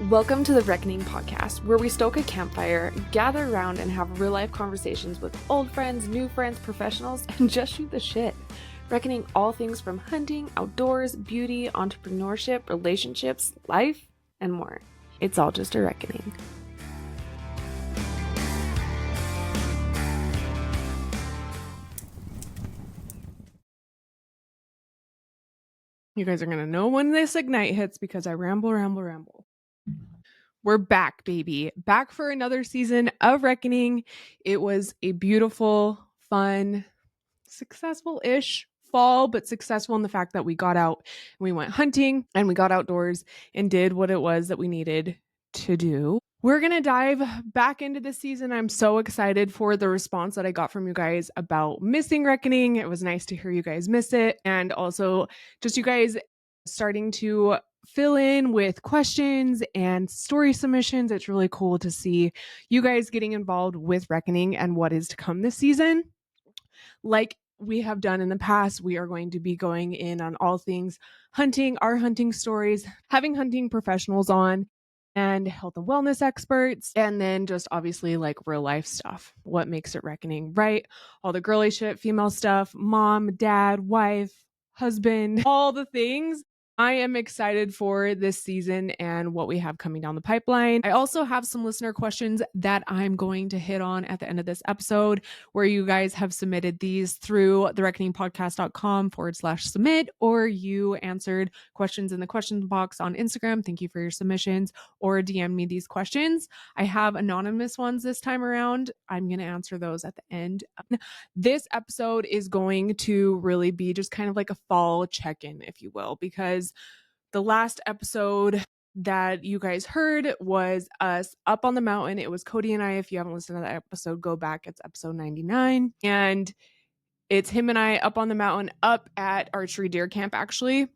Welcome to the Reckoning podcast, where we stoke a campfire, gather around, and have real-life conversations with old friends, new friends, professionals, and just shoot the shit. Reckoning all things from hunting, outdoors, beauty, entrepreneurship, relationships, life, and more. It's all just a reckoning. You guys are going to know when this ignite hits because I ramble. We're back, baby. Back for another season of Reckoning. It was a beautiful, fun, successful-ish fall, but successful in the fact that we got out and we went hunting and we got outdoors and did what it was that we needed to do. We're going to dive back into this season. I'm so excited for the response that I got from you guys about missing Reckoning. It was nice to hear you guys miss it. And also just you guys starting to fill in with questions and story submissions. It's really cool to see you guys getting involved with Reckoning and what is to come this season. Like we have done in the past, we are going to be going in on all things hunting, our hunting stories, having hunting professionals on, and health and wellness experts, and then just obviously like real life stuff. What makes it Reckoning, right? All the girly shit, female stuff, mom, dad, wife, husband, all the things. I am excited for this season and what we have coming down the pipeline. I also have some listener questions that I'm going to hit on at the end of this episode, where you guys have submitted these through thereckoningpodcast.com/submit, or you answered questions in the questions box on Instagram. Thank you for your submissions, or DM me these questions. I have anonymous ones this time around. I'm going to answer those at the end. This episode is going to really be just kind of like a fall check-in, if you will, because the last episode that you guys heard was us up on the mountain. It was Cody and I. If you haven't listened to that episode, go back. It's episode 99. And it's him and I up on the mountain, up at Archery Deer Camp, actually.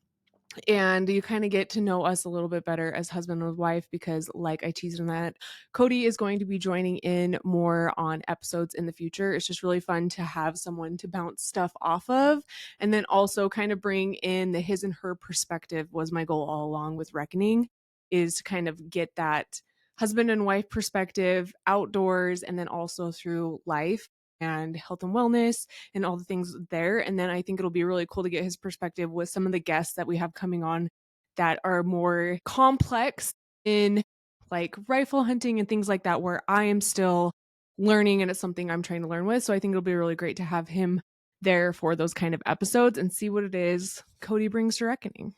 And you kind of get to know us a little bit better as husband and wife, because like I teased in that, Cody is going to be joining in more on episodes in the future. It's just really fun to have someone to bounce stuff off of, and then also kind of bring in the his and her perspective. Was my goal all along with Reckoning, is to kind of get that husband and wife perspective outdoors, and then also through life and health and wellness and all the things there. And then I think it'll be really cool to get his perspective with some of the guests that we have coming on that are more complex in like rifle hunting and things like that, where I am still learning and it's something I'm trying to learn with. So I think it'll be really great to have him there for those kind of episodes and see what it is Cody brings to Reckoning.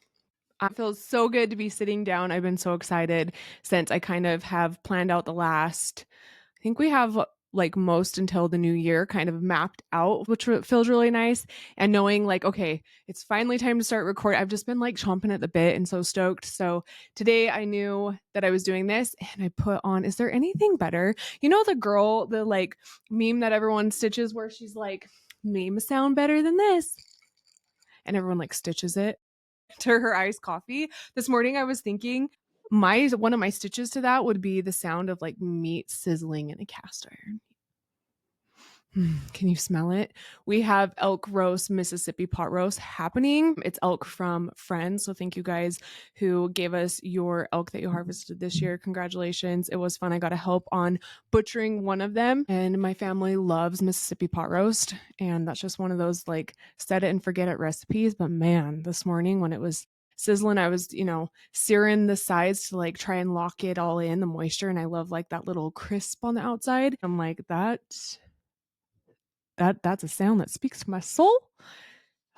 I feel so good to be sitting down. I've been so excited since I kind of have planned out the last, I think we have like most until the new year kind of mapped out, which feels really nice. And knowing like, okay, it's finally time to start recording. I've just been like chomping at the bit and so stoked. So today I knew that I was doing this and I put on, is there anything better? You know, the girl, the like meme that everyone stitches where she's like, name a sound better than this. And everyone like stitches it to her iced coffee. This morning I was thinking one of my stitches to that would be the sound of like meat sizzling in a cast iron. Can you smell it? We have elk roast, Mississippi pot roast happening. It's elk from friends. So thank you guys who gave us your elk that you harvested this year. Congratulations. It was fun. I got to help on butchering one of them, and my family loves Mississippi pot roast. And that's just one of those like set it and forget it recipes. But man, this morning when it was sizzling, I was, searing the sides to like try and lock it all in, the moisture. And I love like that little crisp on the outside. I'm like, that's a sound that speaks to my soul.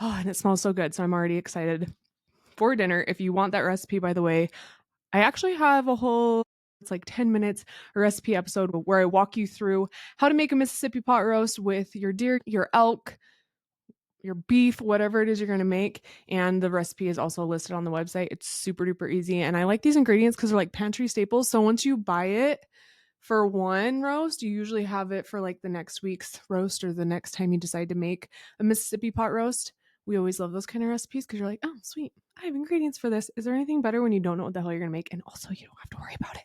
Oh, and it smells so good. So I'm already excited for dinner. If you want that recipe, by the way, I actually have it's like 10 minutes, a recipe episode where I walk you through how to make a Mississippi pot roast with your deer, your elk, your beef, whatever it is you're going to make. And the recipe is also listed on the website. It's super duper easy. And I like these ingredients because they're like pantry staples. So once you buy it for one roast, you usually have it for like the next week's roast or the next time you decide to make a Mississippi pot roast. We always love those kind of recipes because you're like, oh, sweet, I have ingredients for this. Is there anything better when you don't know what the hell you're going to make? And also you don't have to worry about it.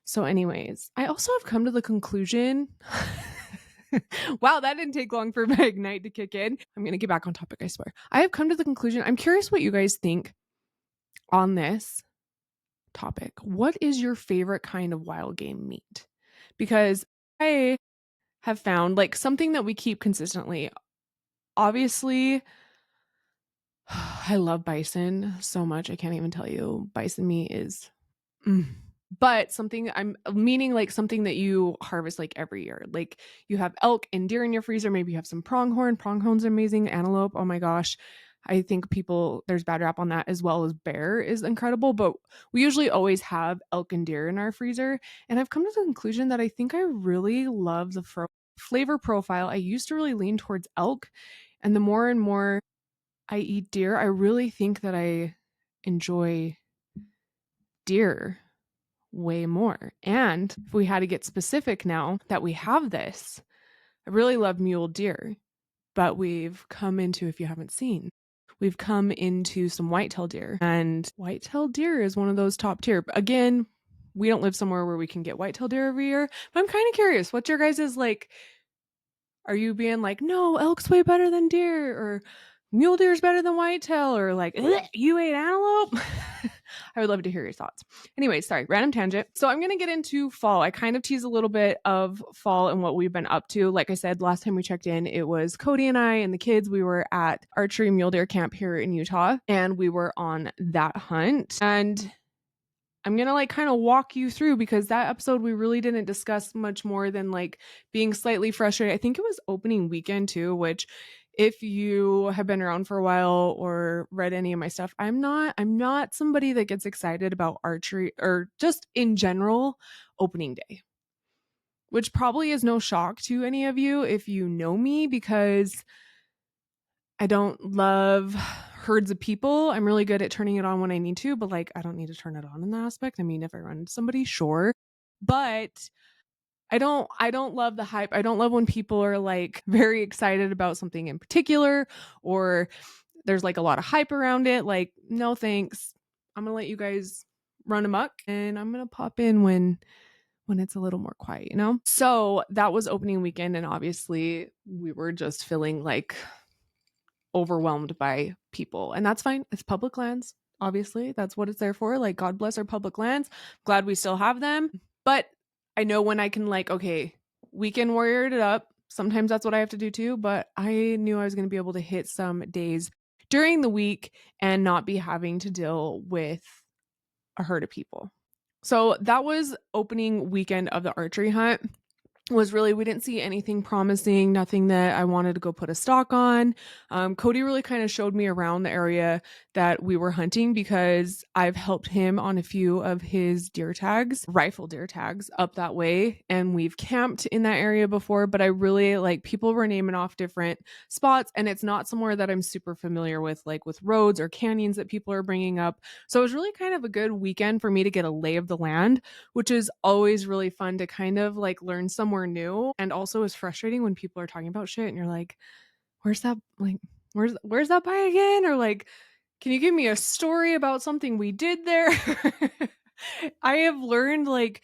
So anyways, I also have come to the conclusion. Wow, that didn't take long for my Ignite to kick in. I'm going to get back on topic, I swear. I have come to the conclusion. I'm curious what you guys think on this topic. What is your favorite kind of wild game meat? Because I have found like something that we keep consistently. Obviously, I love bison so much. I can't even tell you. Bison meat is but something I'm meaning like something that you harvest like every year. Like you have elk and deer in your freezer. Maybe you have some pronghorn. Pronghorn's amazing. Antelope. Oh my gosh. I think people, there's bad rap on that as well as bear is incredible. But we usually always have elk and deer in our freezer. And I've come to the conclusion that I think I really love the flavor profile. I used to really lean towards elk. And the more and more I eat deer, I really think that I enjoy deer way more. And if we had to get specific now that we have this, I really love mule deer, but we've come into, if you haven't seen, we've come into some whitetail deer, and whitetail deer is one of those top tier. But again, we don't live somewhere where we can get whitetail deer every year, but I'm kind of curious, what's your guys' like, are you being like, no, elk's way better than deer, or mule deer is better than whitetail, or like, you ate antelope? I would love to hear your thoughts. Anyway, sorry, random tangent. So I'm going to get into fall. I kind of tease a little bit of fall and what we've been up to. Like I said, last time we checked in, it was Cody and I and the kids. We were at archery mule deer camp here in Utah, and we were on that hunt. And I'm going to like kind of walk you through, because that episode we really didn't discuss much more than like being slightly frustrated. I think it was opening weekend too, which if you have been around for a while or read any of my stuff, I'm not somebody that gets excited about archery or just in general opening day, which probably is no shock to any of you if you know me, because I don't love herds of people. I'm really good at turning it on when I need to, but like I don't need to turn it on in that aspect. I mean, if I run into somebody, sure. But I don't love the hype. I don't love when people are like very excited about something in particular, or there's like a lot of hype around it. Like, no thanks. I'm going to let you guys run amok, and I'm going to pop in when it's a little more quiet, you know? So, that was opening weekend, and obviously we were just feeling like overwhelmed by people, and that's fine. It's public lands. Obviously, that's what it's there for. Like, God bless our public lands. Glad we still have them. But I know when I can, like, okay, weekend warriored it up. Sometimes that's what I have to do too. But I knew I was going to be able to hit some days during the week and not be having to deal with a herd of people. So that was opening weekend of the archery hunt. Was really, we didn't see anything promising, nothing that I wanted to go put a stock on. Cody really kind of showed me around the area that we were hunting, because I've helped him on a few of his deer tags, rifle deer tags up that way. And we've camped in that area before, but I really like, people were naming off different spots, and it's not somewhere that I'm super familiar with, like with roads or canyons that people are bringing up. So it was really kind of a good weekend for me to get a lay of the land, which is always really fun to kind of like learn somewhere new. And also is frustrating when people are talking about shit and you're like, where's that, like, where's that by again? Or like, can you give me a story about something we did there? I have learned, like,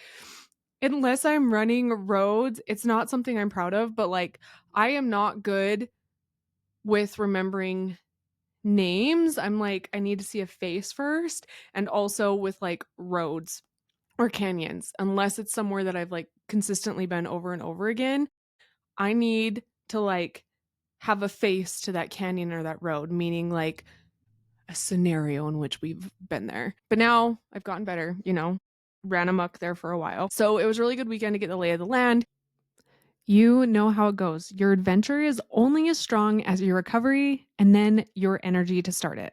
unless I'm running roads, it's not something I'm proud of, but like I am not good with remembering names. I'm like, I need to see a face first. And also with like roads or canyons, unless it's somewhere that I've like consistently been over and over again, I need to like have a face to that canyon or that road, meaning like a scenario in which we've been there. But now I've gotten better, you know, ran amok there for a while. So it was a really good weekend to get the lay of the land. You know how it goes. Your adventure is only as strong as your recovery and then your energy to start it.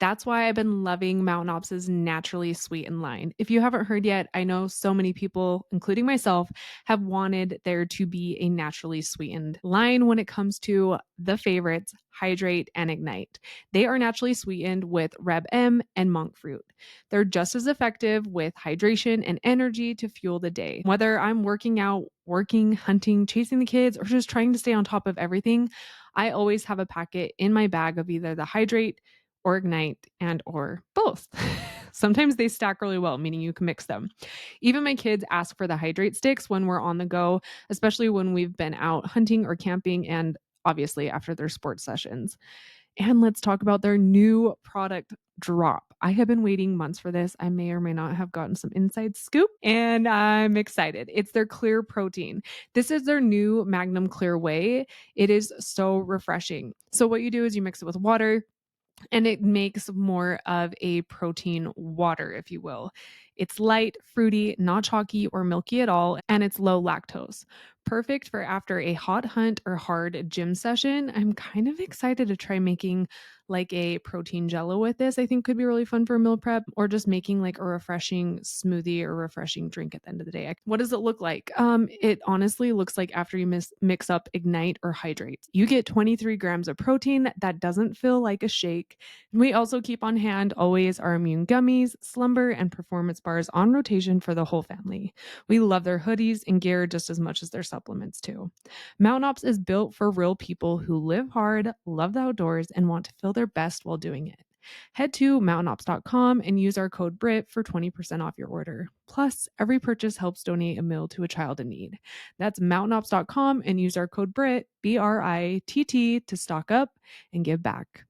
That's why I've been loving Mountain Ops' Naturally Sweetened line. If you haven't heard yet, I know so many people, including myself, have wanted there to be a naturally sweetened line when it comes to the favorites, Hydrate and Ignite. They are naturally sweetened with Reb M and monk fruit. They're just as effective with hydration and energy to fuel the day. Whether I'm working out, working, hunting, chasing the kids, or just trying to stay on top of everything, I always have a packet in my bag of either the Hydrate or Ignite and or both. Sometimes they stack really well, meaning you can mix them. Even my kids ask for the Hydrate sticks when we're on the go, especially when we've been out hunting or camping, and obviously after their sports sessions. And let's talk about their new product drop. I have been waiting months for this. I may or may not have gotten some inside scoop, and I'm excited. It's their clear protein. This is their new Magnum Clear Whey. It is so refreshing. So what you do is you mix it with water, and it makes more of a protein water, if you will. It's light, fruity, not chalky or milky at all, and it's low lactose. Perfect for after a hot hunt or hard gym session. I'm kind of excited to try making like a protein jello with this. I think could be really fun for meal prep, or just making like a refreshing smoothie or refreshing drink at the end of the day. What does it look like? It honestly looks like after you mix up Ignite or Hydrate. You get 23 grams of protein that doesn't feel like a shake. And we also keep on hand always our immune gummies, slumber, and performance bars on rotation for the whole family. We love their hoodies and gear just as much as their supplements too. Mountain Ops is built for real people who live hard, love the outdoors, and want to feel their best while doing it. Head to mountainops.com and use our code BRIT for 20% off your order. Plus, every purchase helps donate a meal to a child in need. That's mountainops.com and use our code BRIT, BRITT, to stock up and give back.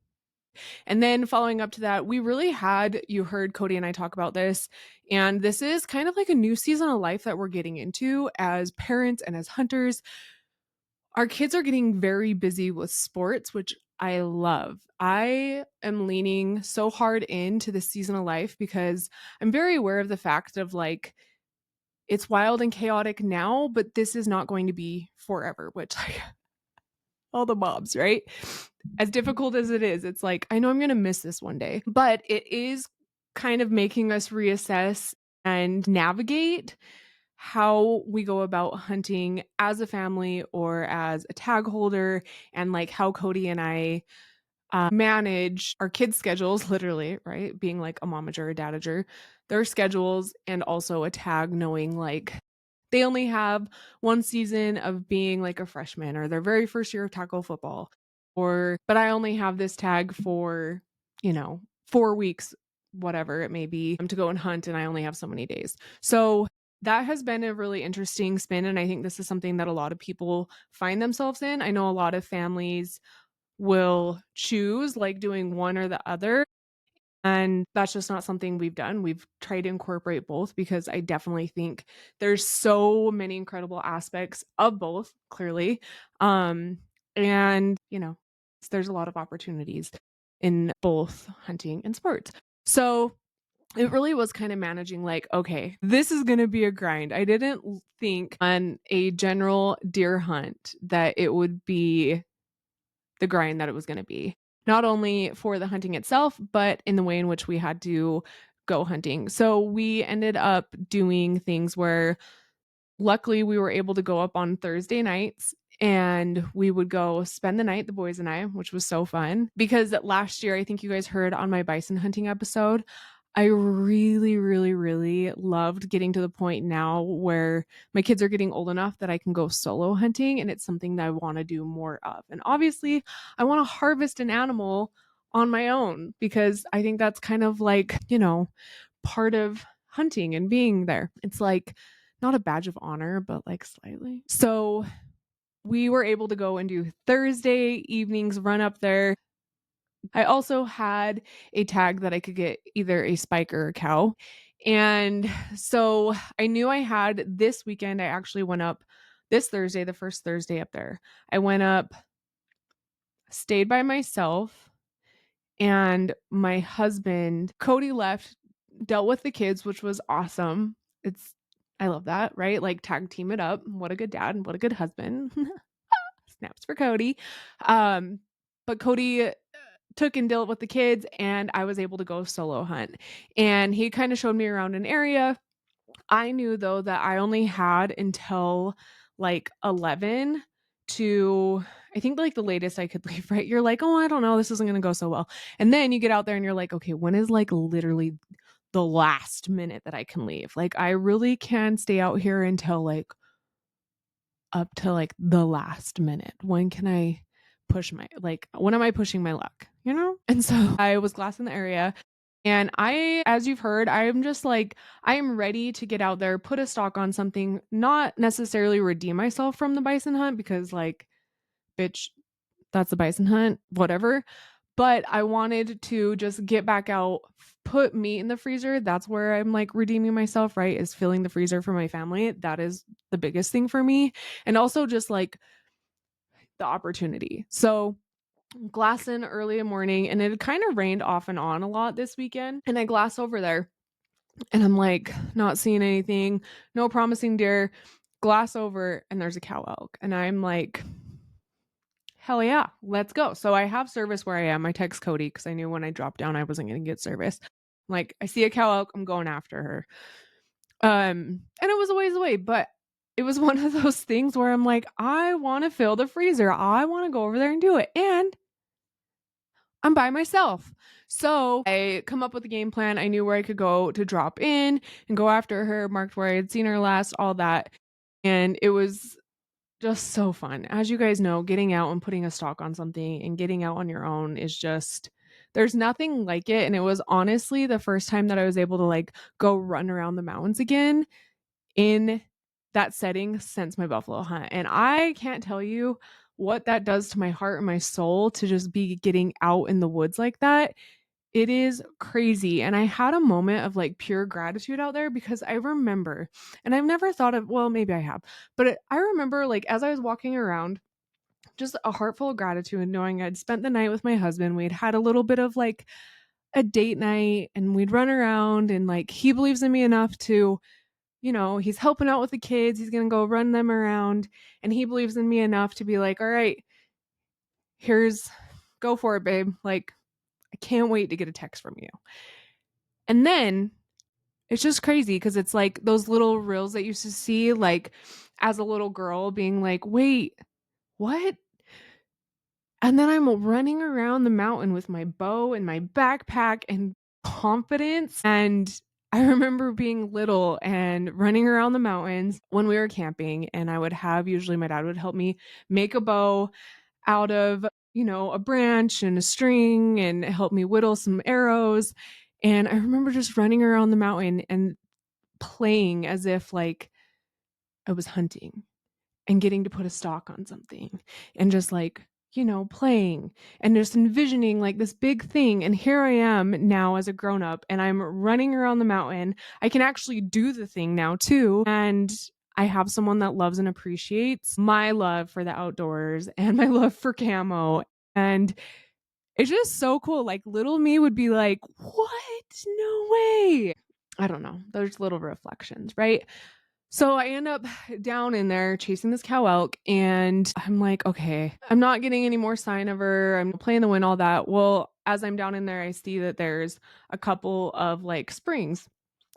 And then following up to that, we really had, you heard Cody and I talk about this, and this is kind of like a new season of life that we're getting into as parents and as hunters. Our kids are getting very busy with sports, which I love. I am leaning so hard into this season of life because I'm very aware of the fact of like, it's wild and chaotic now, but this is not going to be forever, which like all the mobs, right? As difficult as it is, it's like, I know I'm going to miss this one day, but it is kind of making us reassess and navigate how we go about hunting as a family or as a tag holder, and like how Cody and I manage our kids' schedules, literally, right? Being like a momager, a dadager, their schedules, and also a tag knowing like they only have one season of being like a freshman or their very first year of tackle football, but I only have this tag for, 4 weeks, whatever it may be, to go and hunt, and I only have so many days. So that has been a really interesting spin. And I think this is something that a lot of people find themselves in. I know a lot of families will choose like doing one or the other. And that's just not something we've done. We've tried to incorporate both because I definitely think there's so many incredible aspects of both, clearly. And, there's a lot of opportunities in both hunting and sports. So it really was kind of managing like, okay, this is going to be a grind. I didn't think on a general deer hunt that it would be the grind that it was going to be, not only for the hunting itself, but in the way in which we had to go hunting. So we ended up doing things where luckily we were able to go up on Thursday nights, and we would go spend the night, the boys and I, which was so fun because last year, I think you guys heard on my bison hunting episode, I really, really, really loved getting to the point now where my kids are getting old enough that I can go solo hunting, and it's something that I want to do more of. And obviously, I want to harvest an animal on my own because I think that's kind of like, part of hunting and being there. It's like not a badge of honor, but like slightly. So we were able to go and do Thursday evenings, run up there. I also had a tag that I could get either a spike or a cow. And so I knew I had this weekend. I actually went up this Thursday, the first Thursday up there. I went up, stayed by myself, and my husband, Cody, left, dealt with the kids, which was awesome. I love that, right? Like tag team it up. What a good dad and what a good husband. Snaps for Cody. But Cody took and dealt with the kids, and I was able to go solo hunt. And he kind of showed me around an area. I knew though that I only had until like 11 to, I think like the latest I could leave, right? You're like, oh, I don't know, this isn't going to go so well. And then you get out there and you're like, okay, when is like literally the last minute that I can leave? Like I really can stay out here until like up to like the last minute. When can I push when am I pushing my luck, And so I was glassing the area, and as you've heard, I'm just like, I am ready to get out there, put a stock on something, not necessarily redeem myself from the bison hunt because like, bitch, that's the bison hunt, whatever. but I wanted to just get back out, put meat in the freezer. That's where I'm like redeeming myself, right? Is filling the freezer for my family. That is the biggest thing for me. And also just like the opportunity. So glass in early in the morning, and it kind of rained off and on a lot this weekend. And I glass over there and I'm like not seeing anything, no promising deer. Glass over and there's a cow elk. And I'm like, hell yeah, let's go. So I have service where I am. I text Cody because I knew when I dropped down I wasn't going to get service. Like, I see a cow elk, I'm going after her. And it was a ways away, but it was one of those things where I'm like, I want to fill the freezer. I want to go over there and do it. And I'm by myself. So I come up with a game plan. I knew where I could go to drop in and go after her, marked where I had seen her last, all that. And it was just so fun. As you guys know, getting out and putting a stalk on something and getting out on your own is just, there's nothing like it. And it was honestly the first time that I was able to like go run around the mountains again in that setting since my buffalo hunt. And I can't tell you what that does to my heart and my soul to just be getting out in the woods like that. It is crazy. And I had a moment of like pure gratitude out there because I remember, and I've never thought of, well, maybe I have, but I remember like as I was walking around, just a heart full of gratitude and knowing I'd spent the night with my husband. We'd had a little bit of like a date night and we'd run around, and like he believes in me enough to, you know, he's helping out with the kids. He's going to go run them around, and he believes in me enough to be like, all right, go for it, babe. Like, I can't wait to get a text from you. And then it's just crazy because it's like those little reels that you used to see, like as a little girl being like, wait, what? And then I'm running around the mountain with my bow and my backpack and confidence. And I remember being little and running around the mountains when we were camping, and I would have, usually my dad would help me make a bow out of, you know, a branch and a string and help me whittle some arrows. And I remember just running around the mountain and playing as if like I was hunting and getting to put a stalk on something and just like, you know, playing and just envisioning like this big thing. And here I am now as a grown up and I'm running around the mountain. I can actually do the thing now too. And I have someone that loves and appreciates my love for the outdoors and my love for camo. And it's just so cool. Like little me would be like, what? No way. I don't know. There's little reflections, right? So I end up down in there chasing this cow elk, and I'm like, okay, I'm not getting any more sign of her. I'm playing the wind, all that. Well, as I'm down in there, I see that there's a couple of like springs.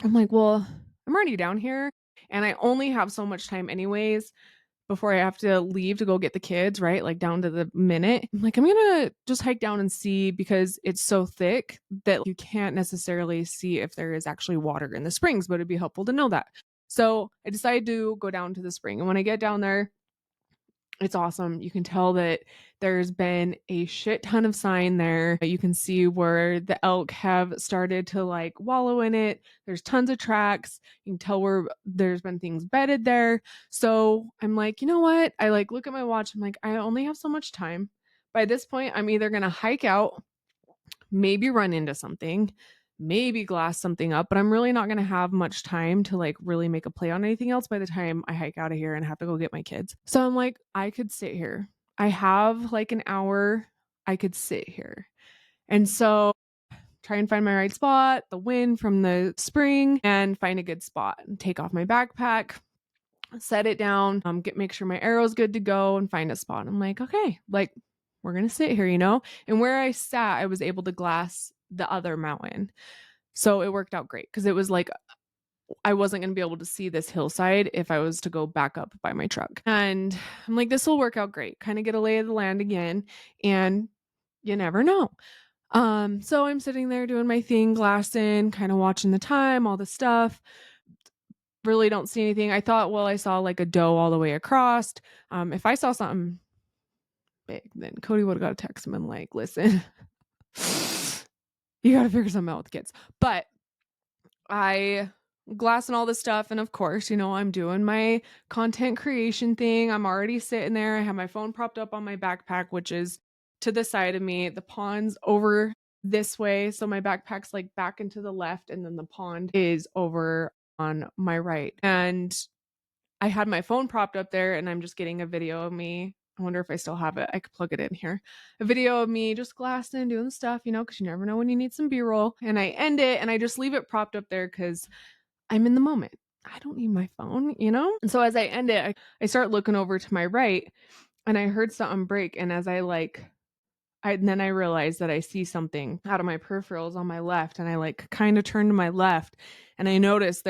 I'm like, well, I'm already down here and I only have so much time anyways before I have to leave to go get the kids, right? Like down to the minute. I'm like, I'm going to just hike down and see because it's so thick that you can't necessarily see if there is actually water in the springs, but it'd be helpful to know that. So I decided to go down to the spring. And when I get down there, it's awesome. You can tell that there's been a shit ton of sign there. You can see where the elk have started to like wallow in it. There's tons of tracks. You can tell where there's been things bedded there. So I'm like, you know what? I like look at my watch. I'm like, I only have so much time. By this point, I'm either going to hike out, maybe run into something, maybe glass something up, but I'm really not going to have much time to like really make a play on anything else by the time I hike out of here and have to go get my kids. So I'm like, I could sit here. I have like an hour. I could sit here. And so try and find my right spot, the wind from the spring, and find a good spot and take off my backpack, set it down, make sure my arrow's good to go and find a spot. I'm like, okay, like we're going to sit here, you know? And where I sat, I was able to glass the other mountain. So it worked out great because it was like I wasn't going to be able to see this hillside if I was to go back up by my truck. And I'm like, this will work out great. Kind of get a lay of the land again. And you never know. So I'm sitting there doing my thing, glassing, kind of watching the time, all the stuff. Really don't see anything. I thought, well, I saw like a doe all the way across. If I saw something big, then Cody would have got a text him and like, listen, you got to figure something out with the kids. But I glassing all this stuff. And of course, you know, I'm doing my content creation thing. I'm already sitting there. I have my phone propped up on my backpack, which is to the side of me. The pond's over this way. So my backpack's like back into the left, and then the pond is over on my right. And I had my phone propped up there, and I'm just getting a video of me. I wonder if I still have it. I could plug it in here. A video of me just glassing, doing stuff, because you never know when you need some B-roll. And I end it and I just leave it propped up there because I'm in the moment. I don't need my phone. And so as I end it, I start looking over to my right, and I heard something break. And as then I realized that I see something out of my peripherals on my left, and I kind of turn to my left, and I notice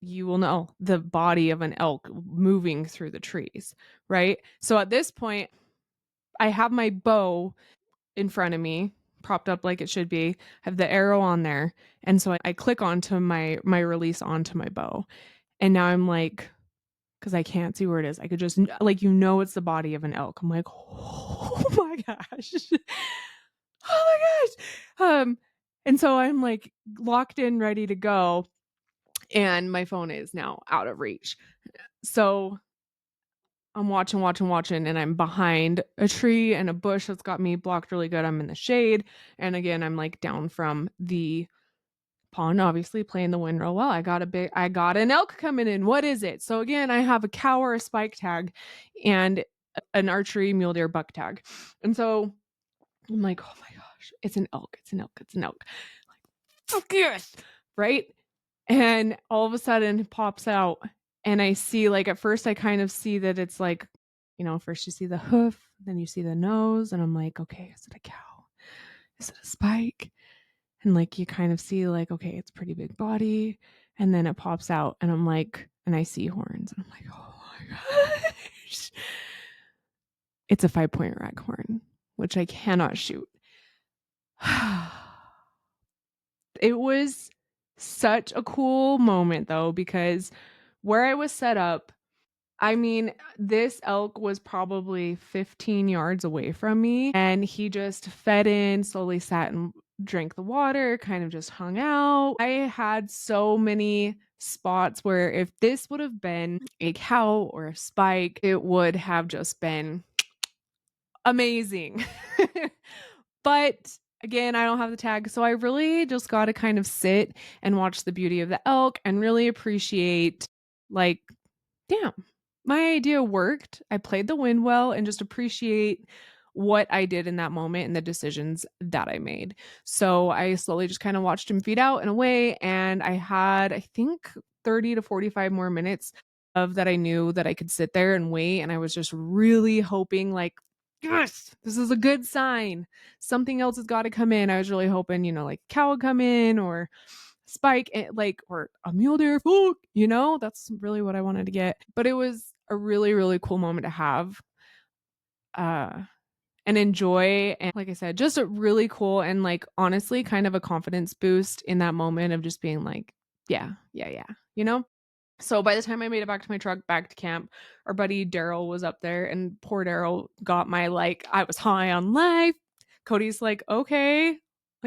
you will know, the body of an elk moving through the trees, right? So at this point, I have my bow in front of me, propped up like it should be, have the arrow on there. And so I click onto my release onto my bow. And now I'm like, because I can't see where it is, I could just, it's the body of an elk. I'm like, oh my gosh. Oh my gosh. And so I'm like locked in, ready to go. And my phone is now out of reach. So I'm watching, and I'm behind a tree and a bush that's got me blocked really good. I'm in the shade. And again, I'm like down from the pond, obviously playing the wind real well. I got an elk coming in. What is it? So again, I have a cow or a spike tag and an archery mule deer buck tag. And so I'm like, oh my gosh, it's an elk. It's an elk. It's an elk. Like, fuck yes. Right. And all of a sudden it pops out, and I see, at first I kind of see that it's first you see the hoof, then you see the nose, and I'm like, okay, is it a cow? Is it a spike? And you kind of see okay, it's pretty big body. And then it pops out, and I'm like, and I see horns, and I'm like, oh my gosh. It's a 5-point raghorn, which I cannot shoot. It was such a cool moment though, because where I was set up, this elk was probably 15 yards away from me, and he just fed in, slowly sat and drank the water, kind of just hung out. I had so many spots where if this would have been a cow or a spike, it would have just been amazing. But again, I don't have the tag, so I really just got to kind of sit and watch the beauty of the elk and really appreciate, damn, my idea worked. I played the wind well, and just appreciate what I did in that moment and the decisions that I made. So I slowly just kind of watched him feed out and away, and I had, I think, 30 to 45 more minutes of that I knew that I could sit there and wait, and I was just really hoping yes, this is a good sign. Something else has got to come in. I was really hoping, cow would come in, or spike, or a mule deer. That's really what I wanted to get. But it was a really, really cool moment to have and enjoy. And like I said, just a really cool and honestly kind of a confidence boost in that moment of just being yeah. So by the time I made it back to my truck, back to camp, our buddy Daryl was up there, and poor Daryl got my I was high on life. Cody's like, okay,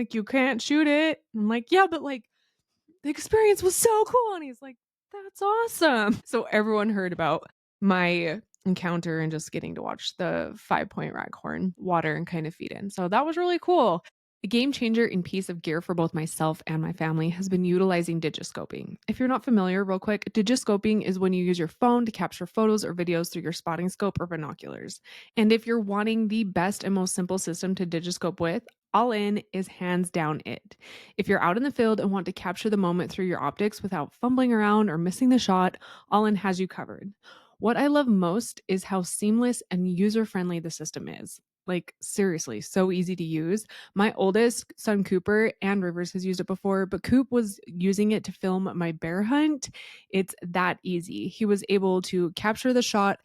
you can't shoot it. I'm like, yeah, but the experience was so cool. And he's like, that's awesome. So everyone heard about my encounter and just getting to watch the 5-point raghorn water and kind of feed in. So that was really cool. A game changer in piece of gear for both myself and my family has been utilizing digiscoping. If you're not familiar, real quick, digiscoping is when you use your phone to capture photos or videos through your spotting scope or binoculars. And if you're wanting the best and most simple system to digiscope with, Ollin is hands down it. If you're out in the field and want to capture the moment through your optics without fumbling around or missing the shot, Ollin has you covered. What I love most is how seamless and user-friendly the system is. Seriously, so easy to use. My oldest son, Cooper, and Rivers has used it before, but Coop was using it to film my bear hunt. It's that easy. He was able to capture the shot,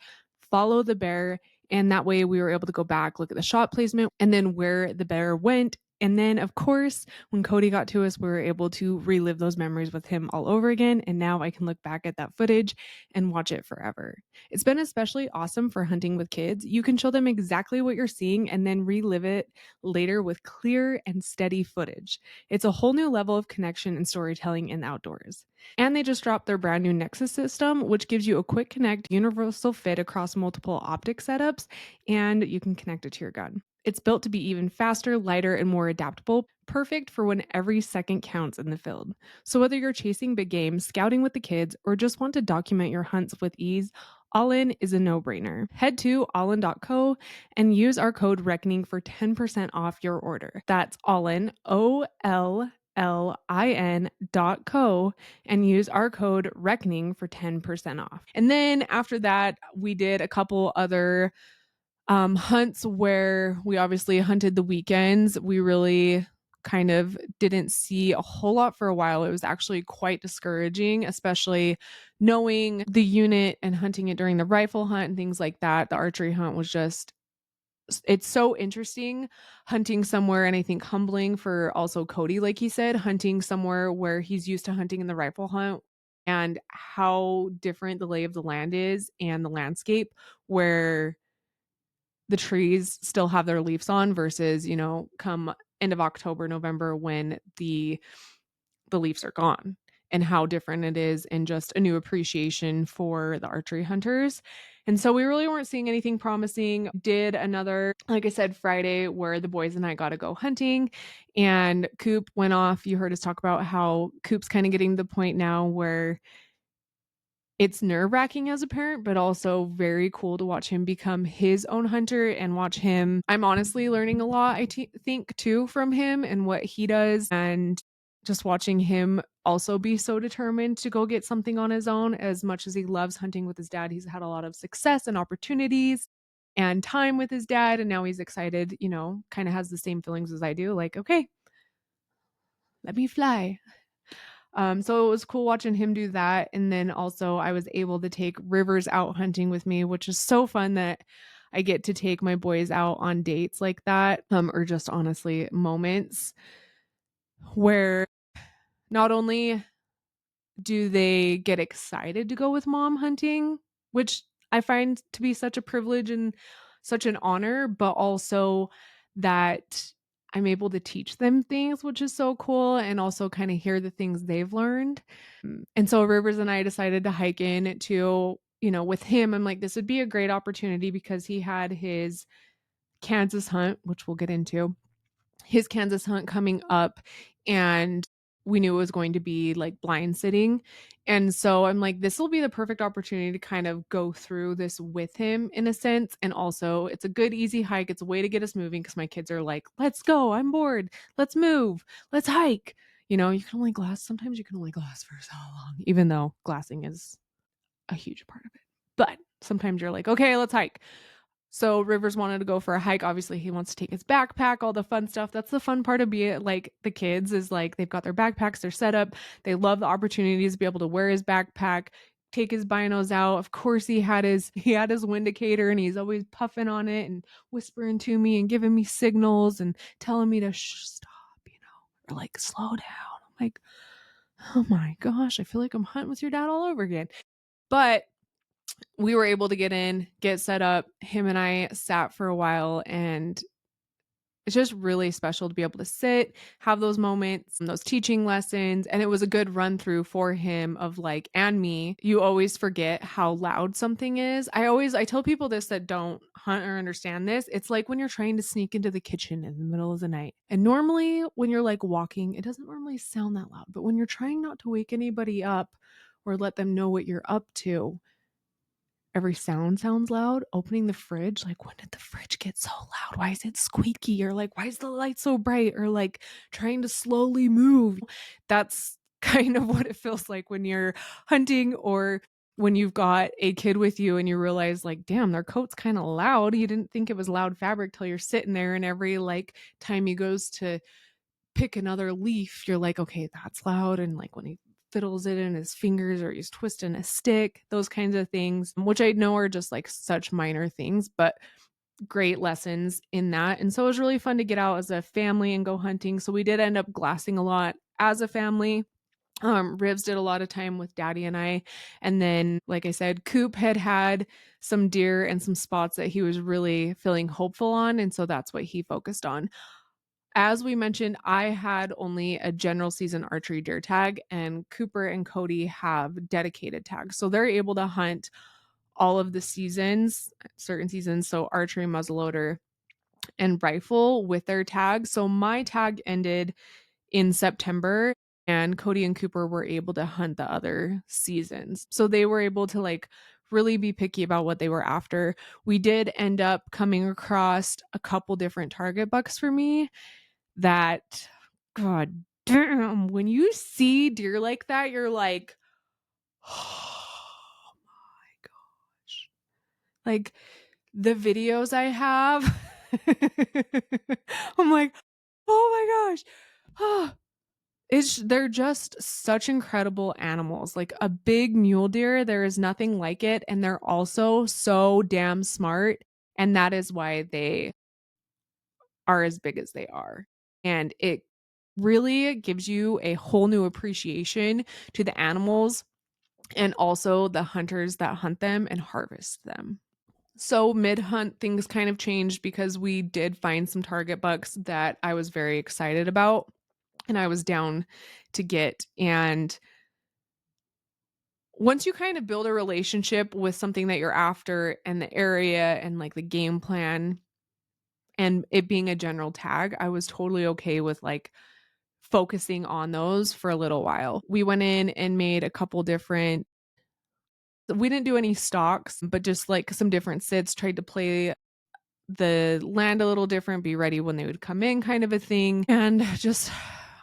follow the bear, and that way we were able to go back, look at the shot placement, and then where the bear went. And then, of course, when Cody got to us, we were able to relive those memories with him all over again. And now I can look back at that footage and watch it forever. It's been especially awesome for hunting with kids. You can show them exactly what you're seeing and then relive it later with clear and steady footage. It's a whole new level of connection and storytelling in the outdoors. And they just dropped their brand new Nexus system, which gives you a quick connect, universal fit across multiple optic setups, and you can connect it to your gun. It's built to be even faster, lighter, and more adaptable, perfect for when every second counts in the field. So whether you're chasing big game, scouting with the kids, or just want to document your hunts with ease, Ollin is a no-brainer. Head to ollin.co and use our code RECKONING for 10% off your order. That's Ollin, OLLIN.co, and use our code RECKONING for 10% off. And then after that, we did a couple other hunts where we obviously hunted the weekends. We really kind of didn't see a whole lot for a while. It was actually quite discouraging, especially knowing the unit and hunting it during the rifle hunt and things like that. The archery hunt was just, it's so interesting hunting somewhere, and I think humbling for also Cody, like he said, hunting somewhere where he's used to hunting in the rifle hunt, and how different the lay of the land is and the landscape, where the trees still have their leaves on versus, come end of October, November, when the leaves are gone, and how different it is, and just a new appreciation for the archery hunters. And so we really weren't seeing anything promising. Did another, like I said, Friday, where the boys and I got to go hunting, and Coop went off. You heard us talk about how Coop's kind of getting to the point now where it's nerve-wracking as a parent, but also very cool to watch him become his own hunter and watch him. I'm honestly learning a lot, think, too, from him and what he does, and just watching him also be so determined to go get something on his own. As much as he loves hunting with his dad, he's had a lot of success and opportunities and time with his dad, and now he's excited, kind of has the same feelings as I do, like, okay, let me fly. So it was cool watching him do that. And then also I was able to take Rivers out hunting with me, which is so fun that I get to take my boys out on dates like that, or just honestly moments where not only do they get excited to go with mom hunting, which I find to be such a privilege and such an honor, but also that I'm able to teach them things, which is so cool, and also kind of hear the things they've learned. And so Rivers and I decided to hike in to, with him. I'm like, this would be a great opportunity because he had his Kansas hunt, which we'll get into, his Kansas hunt coming up, and we knew it was going to be like blind sitting. And so I'm like, this will be the perfect opportunity to kind of go through this with him in a sense. And also, it's a good, easy hike. It's a way to get us moving because my kids are like, let's go. I'm bored. Let's move. Let's hike. Sometimes you can only glass for so long, even though glassing is a huge part of it. But sometimes you're like, okay, let's hike. So Rivers wanted to go for a hike. Obviously, he wants to take his backpack, all the fun stuff. That's the fun part of being like the kids, is like they've got their backpacks, they're set up. They love the opportunities to be able to wear his backpack, take his binos out. Of course, he had his windicator, and he's always puffing on it and whispering to me and giving me signals and telling me to stop, or like slow down. I'm like, oh my gosh, I feel like I'm hunting with your dad all over again. But we were able to get in, get set up. Him and I sat for a while, and it's just really special to be able to sit, have those moments and those teaching lessons. And it was a good run through for him of like, and me, you always forget how loud something is. I tell people this that don't hunt or understand this. It's like when you're trying to sneak into the kitchen in the middle of the night. And normally when you're like walking, it doesn't normally sound that loud. But when you're trying not to wake anybody up or let them know what you're up to, every sound sounds loud. Opening the fridge, like, when did the fridge get so loud? Why is it squeaky? Or like, why is the light so bright? Or like trying to slowly move. That's kind of what it feels like when you're hunting, or when you've got a kid with you and you realize like, damn, their coat's kind of loud. You didn't think it was loud fabric till you're sitting there, and every like time he goes to pick another leaf, you're like, okay, that's loud. And like when he fiddles it in his fingers, or he's twisting a stick, those kinds of things, which I know are just like such minor things, but great lessons in that. And so it was really fun to get out as a family and go hunting. So we did end up glassing a lot as a family. Rivs did a lot of time with Daddy and I. And then, like I said, Coop had some deer and some spots that he was really feeling hopeful on. And so that's what he focused on. As we mentioned, I had only a general season archery deer tag, and Cooper and Cody have dedicated tags. So they're able to hunt all of the seasons, certain seasons. So archery, muzzleloader, and rifle with their tag. So my tag ended in September, and Cody and Cooper were able to hunt the other seasons. So they were able to like really be picky about what they were after. We did end up coming across a couple different target bucks for me that, god damn, when you see deer like that, you're like, oh my gosh. Like the videos I have, I'm like, oh my gosh. They're just such incredible animals. Like a big mule deer, there is nothing like it. And they're also so damn smart. And that is why they are as big as they are. And it really gives you a whole new appreciation to the animals and also the hunters that hunt them and harvest them. So mid hunt, things kind of changed because we did find some target bucks that I was very excited about and I was down to get. And once you kind of build a relationship with something that you're after and the area and like the game plan and it being a general tag, I was totally okay with like focusing on those for a little while. We went in and made a couple different, we didn't do any stocks, but just like some different sits, tried to play the land a little different, be ready when they would come in, kind of a thing. And just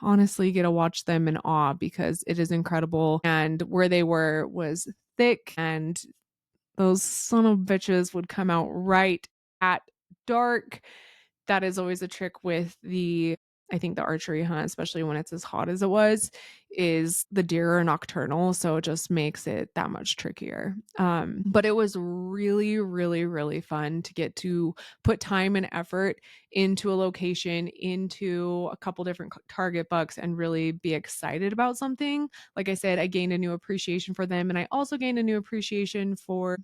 honestly get to watch them in awe because it is incredible. And where they were was thick, and those son of bitches would come out right at dark. That is always a trick with I think the archery hunt, especially when it's as hot as it was, is the deer are nocturnal. So it just makes it that much trickier. But it was really, really, really fun to get to put time and effort into a location, into a couple different target bucks, and really be excited about something. Like I said, I gained a new appreciation for them. And I also gained a new appreciation for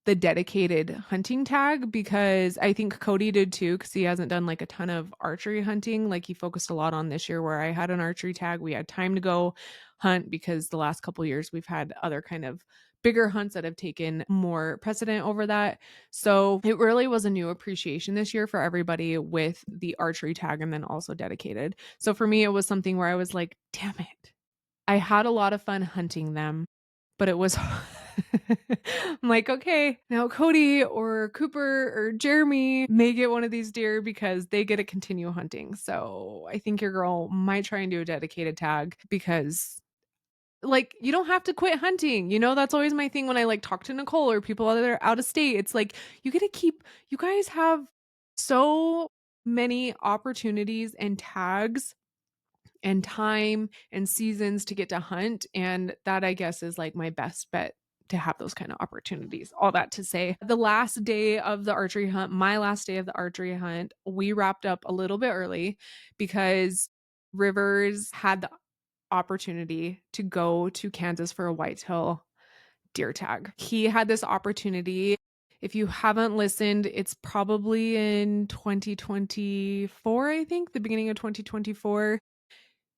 the dedicated hunting tag because I think Cody did too, because he hasn't done like a ton of archery hunting. Like he focused a lot on this year where I had an archery tag. We had time to go hunt because the last couple years we've had other kind of bigger hunts that have taken more precedent over that. So it really was a new appreciation this year for everybody with the archery tag and then also dedicated. So for me, it was something where I was like, damn it. I had a lot of fun hunting them, but it was I'm like, okay, now Cody or Cooper or Jeremy may get one of these deer because they get to continue hunting. So I think your girl might try and do a dedicated tag because like you don't have to quit hunting. You know, that's always my thing when I like talk to Nicole or people that are out of state. It's like you get to keep, you guys have so many opportunities and tags and time and seasons to get to hunt. And that, I guess, is like my best bet to have those kind of opportunities. All that to say, the last day of the archery hunt, my last day of the archery hunt, we wrapped up a little bit early because Rivers had the opportunity to go to Kansas for a whitetail deer tag. He had this opportunity. If you haven't listened, it's probably in 2024, I think, the beginning of 2024.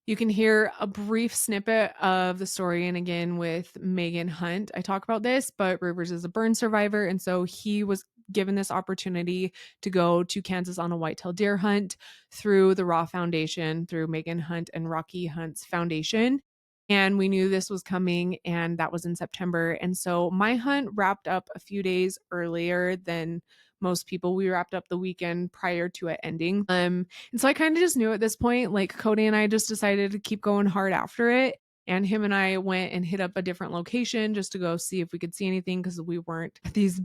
You can hear a brief snippet of the story. And again, with Megan Hunt, I talk about this, but Rivers is a burn survivor. And so he was given this opportunity to go to Kansas on a whitetail deer hunt through the Raw Foundation, through Megan Hunt and Rocky Hunt's foundation. And we knew this was coming, and that was in September. And so my hunt wrapped up a few days earlier than most people. We wrapped up the weekend prior to it ending. And so I kind of just knew at this point, like Cody and I just decided to keep going hard after it. And him and I went and hit up a different location just to go see if we could see anything because we weren't these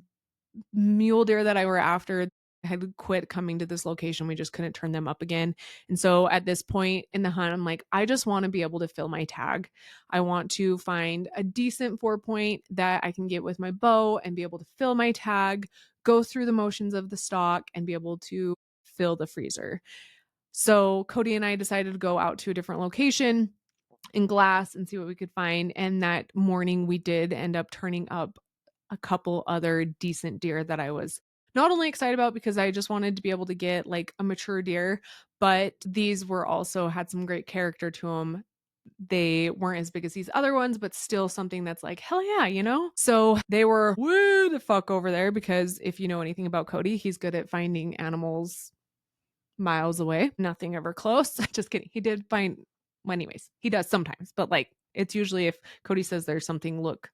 mule deer that I were after had quit coming to this location. We just couldn't turn them up again. And so at this point in the hunt, I'm like, I just want to be able to fill my tag. I want to find a decent 4-point that I can get with my bow and be able to fill my tag, go through the motions of the stock, and be able to fill the freezer. So Cody and I decided to go out to a different location in Glass and see what we could find. And that morning we did end up turning up a couple other decent deer that I was not only excited about because I just wanted to be able to get like a mature deer, but these were also had some great character to them. They weren't as big as these other ones, but still something that's like, hell yeah, you know? So they were way the fuck over there because if you know anything about Cody, he's good at finding animals miles away. Nothing ever close. Just kidding. He did find, well, anyways, he does sometimes, but like it's usually if Cody says there's something, look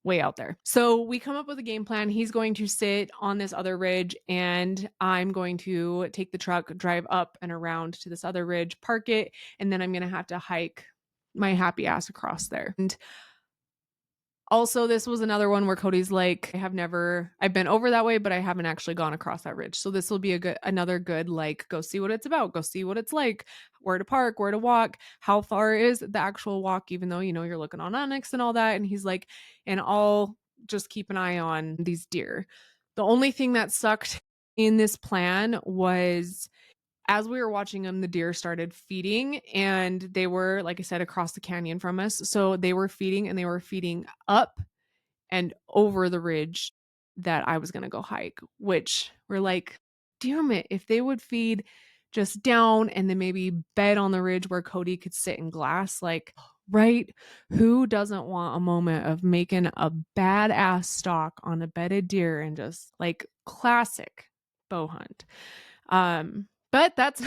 way out there. So we come up with a game plan. He's going to sit on this other ridge and I'm going to take the truck, drive up and around to this other ridge, park it, and then I'm going to have to hike my happy ass across there. And also, this was another one where Cody's like, I've been over that way, but I haven't actually gone across that ridge. So this will be another good, like, go see what it's about, go see what it's like, where to park, where to walk, how far is the actual walk, even though, you're looking on Onyx and all that. And he's like, and I'll just keep an eye on these deer. The only thing that sucked in this plan was as we were watching them, the deer started feeding and they were, like I said, across the canyon from us. So they were feeding and they were feeding up and over the ridge that I was going to go hike, which we're like, damn it, if they would feed just down and then maybe bed on the ridge where Cody could sit in glass, like, right? Who doesn't want a moment of making a badass stalk on a bedded deer and just like classic bow hunt? But that's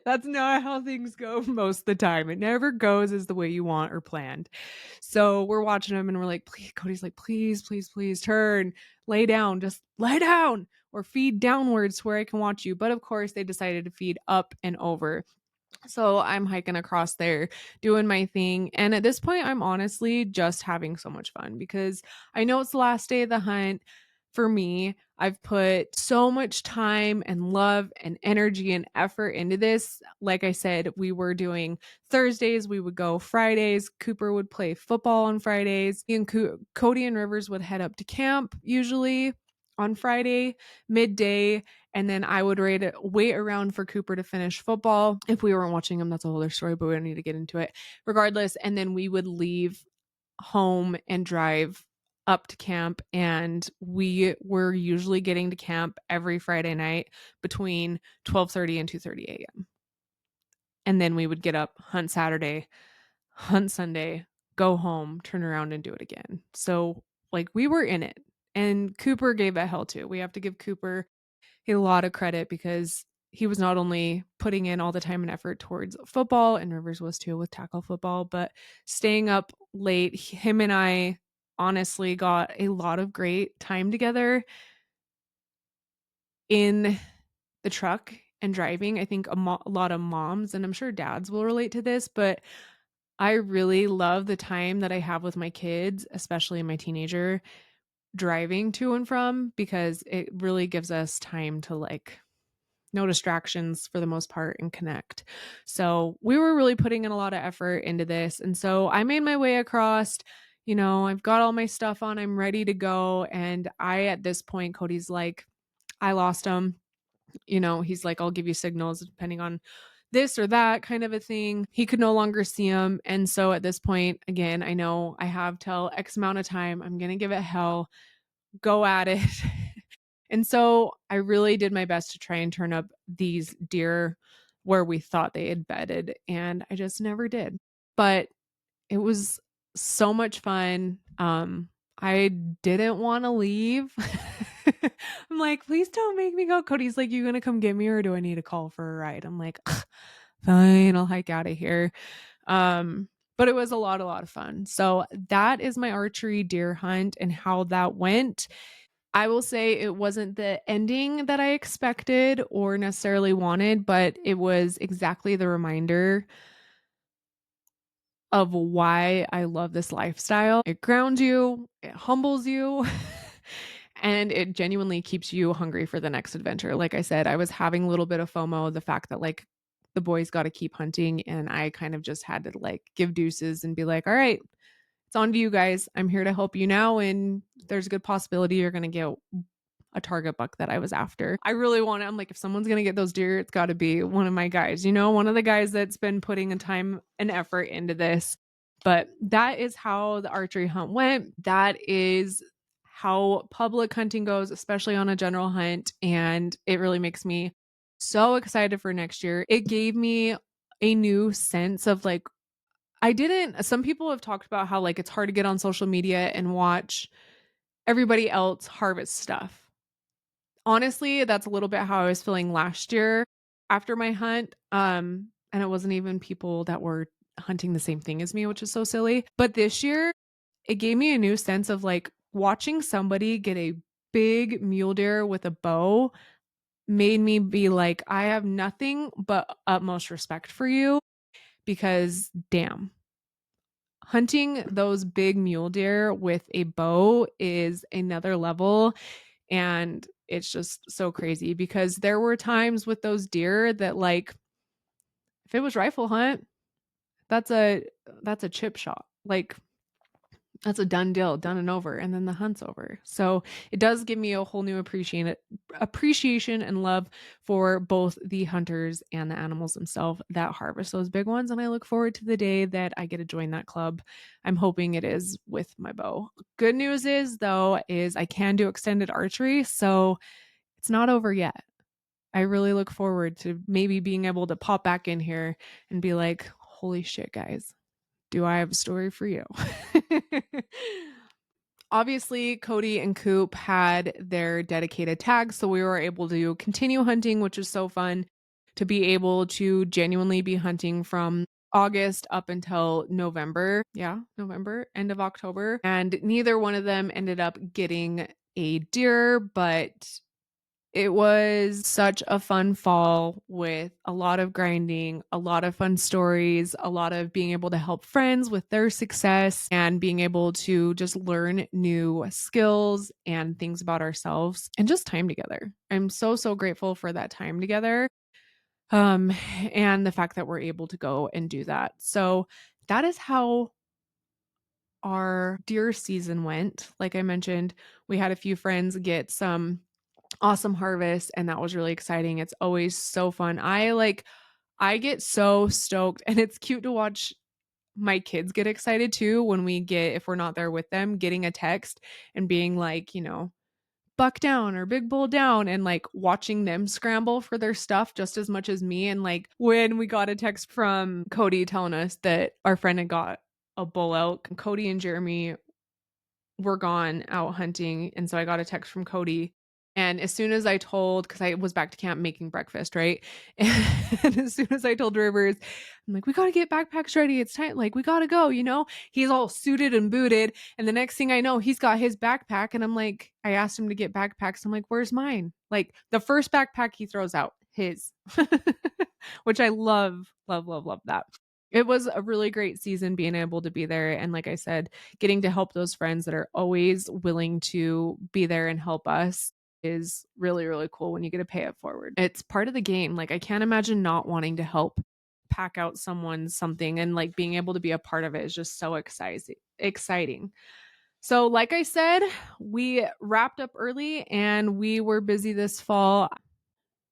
that's not how things go most of the time. It never goes as the way you want or planned. So we're watching him and we're like, please, Cody's like, please, please, please turn, lay down, just lay down or feed downwards where I can watch you. But of course, they decided to feed up and over. So I'm hiking across there, doing my thing. And at this point, I'm honestly just having so much fun because I know it's the last day of the hunt. For me, I've put so much time and love and energy and effort into this. Like I said, we were doing Thursdays, we would go Fridays. Cooper would play football on Fridays. And Cody and Rivers would head up to camp usually on Friday, midday. And then I would wait around for Cooper to finish football. If we weren't watching him, that's a whole other story, but we don't need to get into it. Regardless, and then we would leave home and drive up to camp. And we were usually getting to camp every Friday night between 12:30 and 2:30 a.m. And then we would get up, hunt Saturday, hunt Sunday, go home, turn around and do it again. So like we were in it. And Cooper gave it hell too. We have to give Cooper a lot of credit because he was not only putting in all the time and effort towards football, and Rivers was too with tackle football, but staying up late. Him and I honestly got a lot of great time together in the truck and driving. I think a lot of moms, and I'm sure dads will relate to this, but I really love the time that I have with my kids, especially my teenager, driving to and from, because it really gives us time to like no distractions for the most part and connect. So we were really putting in a lot of effort into this. And so I made my way across, I've got all my stuff on, I'm ready to go. And at this point, Cody's like, I lost him. He's like, I'll give you signals depending on this or that kind of a thing. He could no longer see him. And so at this point, again, I know I have till X amount of time. I'm going to give it hell, go at it. And so I really did my best to try and turn up these deer where we thought they had bedded, and I just never did. But it was so much fun. I didn't want to leave. I'm like, please don't make me go. Cody's like, you gonna come get me or do I need a call for a ride? I'm like, fine, I'll hike out of here. But it was a lot of fun. So that is my archery deer hunt and how that went. I will say it wasn't the ending that I expected or necessarily wanted, but it was exactly the reminder of why I love this lifestyle. It grounds you, it humbles you, and it genuinely keeps you hungry for the next adventure. Like I said, I was having a little bit of FOMO, the fact that like the boys got to keep hunting, and I kind of just had to like give deuces and be like, all right, it's on to you guys. I'm here to help you now. And there's a good possibility you're going to get a target buck that I was after. I really want it. I'm like, if someone's going to get those deer, it's got to be one of my guys, one of the guys that's been putting a time and effort into this. But that is how the archery hunt went. That is how public hunting goes, especially on a general hunt. And it really makes me so excited for next year. It gave me a new sense of like, some people have talked about how like it's hard to get on social media and watch everybody else harvest stuff. Honestly, that's a little bit how I was feeling last year after my hunt. And it wasn't even people that were hunting the same thing as me, which is so silly. But this year, it gave me a new sense of like watching somebody get a big mule deer with a bow made me be like, I have nothing but utmost respect for you because damn, hunting those big mule deer with a bow is another level. And it's just so crazy because there were times with those deer that like if it was rifle hunt, that's a chip shot. Like that's a done deal, done and over, and then the hunt's over. So it does give me a whole new appreciation and love for both the hunters and the animals themselves that harvest those big ones. And I look forward to the day that I get to join that club. I'm hoping it is with my bow. Good news is though, is I can do extended archery, so it's not over yet. I really look forward to maybe being able to pop back in here and be like, holy shit, guys, do I have a story for you? Obviously, Cody and Coop had their dedicated tags, so we were able to continue hunting, which is so fun to be able to genuinely be hunting from August up until November. Yeah, November, end of October. And neither one of them ended up getting a deer, but it was such a fun fall with a lot of grinding, a lot of fun stories, a lot of being able to help friends with their success and being able to just learn new skills and things about ourselves and just time together. I'm so, so grateful for that time together. Um, and the fact that we're able to go and do that. So that is how our deer season went. Like I mentioned, we had a few friends get some awesome harvest and that was really exciting. It's always so fun. I get so stoked and it's cute to watch my kids get excited too when we get if we're not there with them getting a text and being like, buck down or big bull down and like watching them scramble for their stuff just as much as me. And like when we got a text from Cody telling us that our friend had got a bull elk, Cody and Jeremy were gone out hunting. And so I got a text from Cody. And as soon as I told, because I was back to camp making breakfast, right? And as soon as I told Rivers, I'm like, we got to get backpacks ready. It's time. Like, we got to go, He's all suited and booted. And the next thing I know, he's got his backpack. And I'm like, I asked him to get backpacks. I'm like, where's mine? Like, the first backpack he throws out, his, which I love, love, love, love that. It was a really great season being able to be there. And like I said, getting to help those friends that are always willing to be there and help us is really, really cool when you get to pay it forward. It's part of the game. Like I can't imagine not wanting to help pack out someone's something and like being able to be a part of it is just so exciting. So like I said, we wrapped up early and we were busy this fall.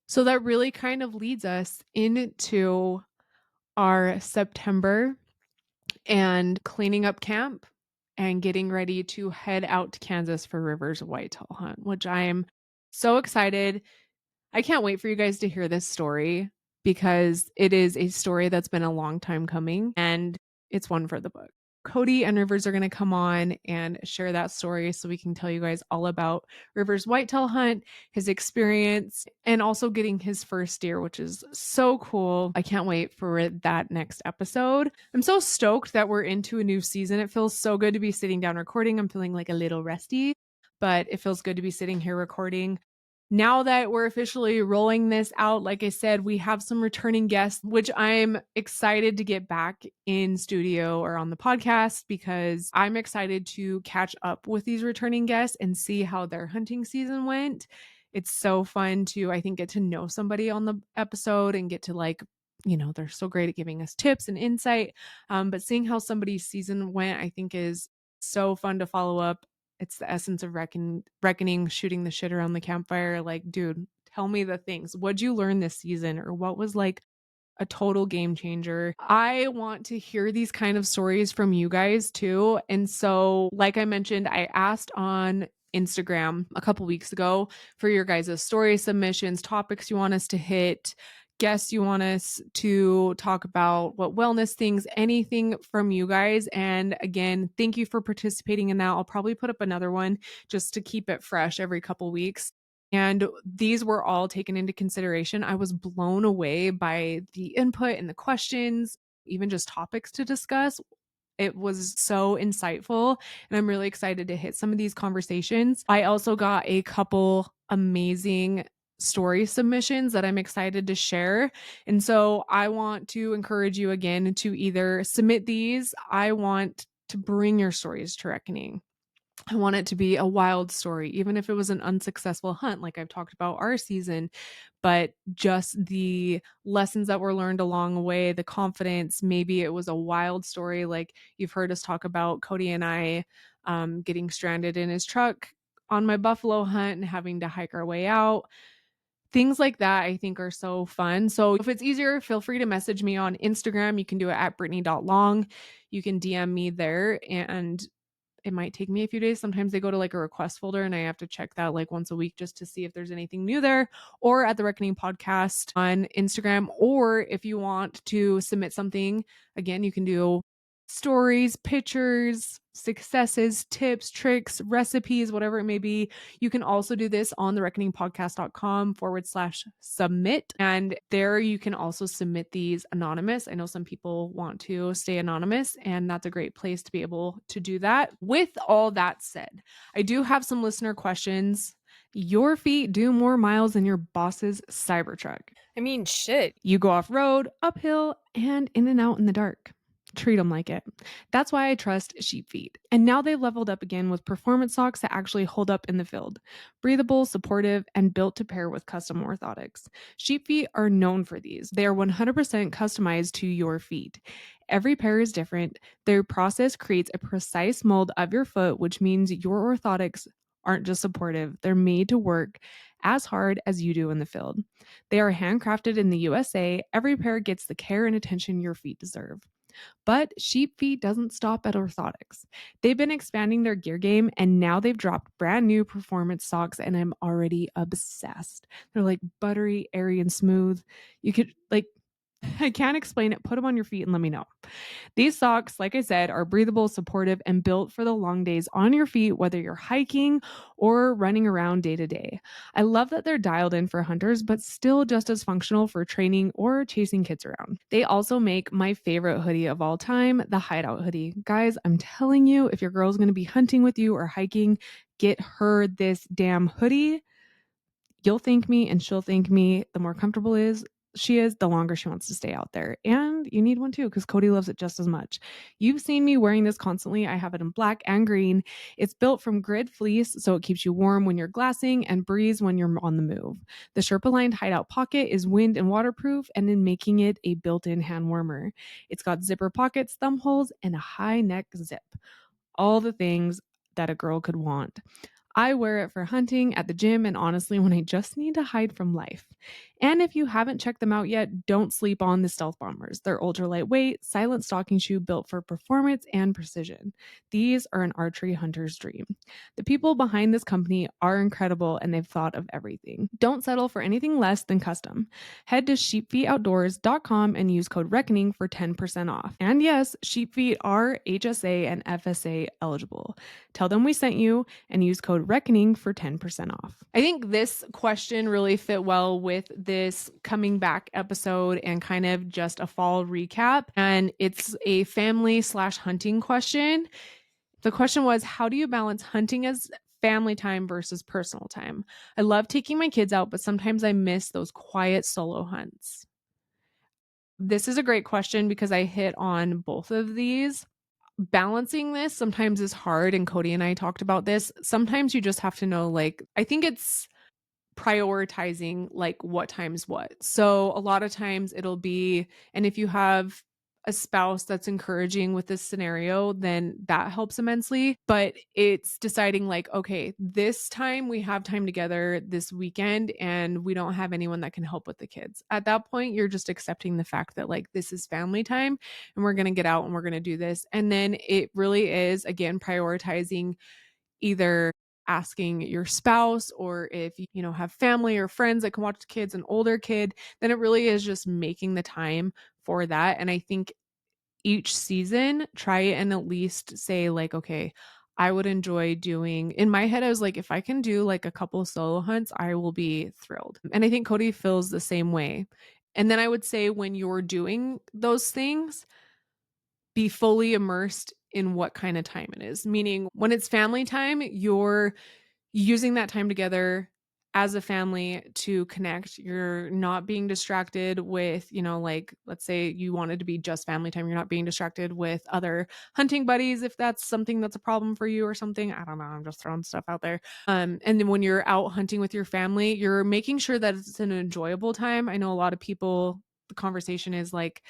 So that really kind of leads us into our September and cleaning up camp and getting ready to head out to Kansas for Rivers whitetail hunt, which I am so excited. I can't wait for you guys to hear this story because it is a story that's been a long time coming and it's one for the book. Cody and Rivers are going to come on and share that story so we can tell you guys all about Rivers' whitetail hunt, his experience, and also getting his first deer, which is so cool. I can't wait for that next episode. I'm so stoked that we're into a new season. It feels so good to be sitting down recording. I'm feeling like a little rusty, but it feels good to be sitting here recording. Now that we're officially rolling this out, like I said, we have some returning guests, which I'm excited to get back in studio or on the podcast because I'm excited to catch up with these returning guests and see how their hunting season went. It's so fun to, I think, get to know somebody on the episode and get to they're so great at giving us tips and insight. But seeing how somebody's season went, I think is so fun to follow up. It's the essence of reckoning, shooting the shit around the campfire. Like, dude, tell me the things. What'd you learn this season? Or what was like a total game changer? I want to hear these kind of stories from you guys too. And so, like I mentioned, I asked on Instagram a couple weeks ago for your guys' story submissions, topics you want us to hit, guests you want us to talk about, what wellness things, anything from you guys. And again, thank you for participating in that. I'll probably put up another one just to keep it fresh every couple weeks. And these were all taken into consideration. I was blown away by the input and the questions, even just topics to discuss. It was so insightful, and I'm really excited to hit some of these conversations. I also got a couple amazing story submissions that I'm excited to share. And so I want to encourage you again to either submit these. I want to bring your stories to reckoning. I want it to be a wild story, even if it was an unsuccessful hunt, like I've talked about our season, but just the lessons that were learned along the way, the confidence. Maybe it was a wild story, like you've heard us talk about Cody and I getting stranded in his truck on my buffalo hunt and having to hike our way out. Things like that I think are so fun. So if it's easier, feel free to message me on Instagram. You can do it at Brittney.long. You can DM me there, and it might take me a few days. Sometimes they go to like a request folder and I have to check that like once a week just to see if there's anything new there, or at the Reckoning Podcast on Instagram. Or if you want to submit something, again, you can do stories, pictures, successes, tips, tricks, recipes, whatever it may be. You can also do this on the reckoningpodcast.com/submit. And there you can also submit these anonymous. I know some people want to stay anonymous, and that's a great place to be able to do that. With all that said, I do have some listener questions. Your feet do more miles than your boss's Cybertruck. I mean, shit. You go off road, uphill, and in and out in the dark. Treat them like it. That's why I trust SheepFeet. And now they've leveled up again with performance socks that actually hold up in the field. Breathable, supportive, and built to pair with custom orthotics. SheepFeet are known for these. They are 100% customized to your feet. Every pair is different. Their process creates a precise mold of your foot, which means your orthotics aren't just supportive, they're made to work as hard as you do in the field. They are handcrafted in the USA. Every pair gets the care and attention your feet deserve. But SheepFeet doesn't stop at orthotics. They've been expanding their gear game, and now they've dropped brand new performance socks, and I'm already obsessed. They're like buttery, airy, and smooth. You could like I can't explain it. Put them on your feet and let me know. These socks, like I said, are breathable, supportive, and built for the long days on your feet, whether you're hiking or running around day to day. I love that they're dialed in for hunters, but still just as functional for training or chasing kids around. They also make my favorite hoodie of all time, the Hideout hoodie. Guys, I'm telling you, if your girl's going to be hunting with you or hiking, get her this damn hoodie. You'll thank me and she'll thank me. The more comfortable she is, the longer she wants to stay out there. And you need one too, because Cody loves it just as much. You've seen me wearing this constantly. I have it in black and green. It's built from grid fleece, so it keeps you warm when you're glassing and breeze when you're on the move. The Sherpa-lined hideout pocket is wind and waterproof, and in making it a built-in hand warmer. It's got zipper pockets, thumb holes, and a high neck zip. All the things that a girl could want. I wear it for hunting, at the gym, and honestly, when I just need to hide from life. And if you haven't checked them out yet, don't sleep on the Stealth Bombers. They're ultra lightweight, silent stocking shoe built for performance and precision. These are an archery hunter's dream. The people behind this company are incredible, and they've thought of everything. Don't settle for anything less than custom. Head to sheepfeetoutdoors.com and use code RECKONING for 10% off. And yes, SheepFeet are HSA and FSA eligible. Tell them we sent you and use code RECKONING for 10% off. I think this question really fit well with this coming back episode and kind of just a fall recap. And it's a family/hunting question. The question was, how do you balance hunting as family time versus personal time? I love taking my kids out, but sometimes I miss those quiet solo hunts. This is a great question because I hit on both of these. Balancing this sometimes is hard, and Cody and I talked about this. Sometimes you just have to know, like, I think it's prioritizing like what time's what. So a lot of times it'll be, and if you have a spouse that's encouraging with this scenario, then that helps immensely. But it's deciding like, okay, this time we have time together this weekend and we don't have anyone that can help with the kids. At that point, you're just accepting the fact that like this is family time and we're going to get out and we're going to do this. And then it really is, again, prioritizing either asking your spouse, or if you have family or friends that can watch the kids, an older kid, then it really is just making the time for that. And I think each season try and at least say like, okay, I would enjoy doing. In my head, I was like, if I can do like a couple solo hunts, I will be thrilled. And I think Cody feels the same way. And then I would say when you're doing those things, be fully immersed in what kind of time it is. Meaning, when it's family time, you're using that time together as a family to connect. You're not being distracted with, like, let's say you wanted to be just family time. You're not being distracted with other hunting buddies if that's something that's a problem for you or something. I don't know. I'm just throwing stuff out there. And then when you're out hunting with your family, you're making sure that it's an enjoyable time. I know a lot of people, the conversation is like,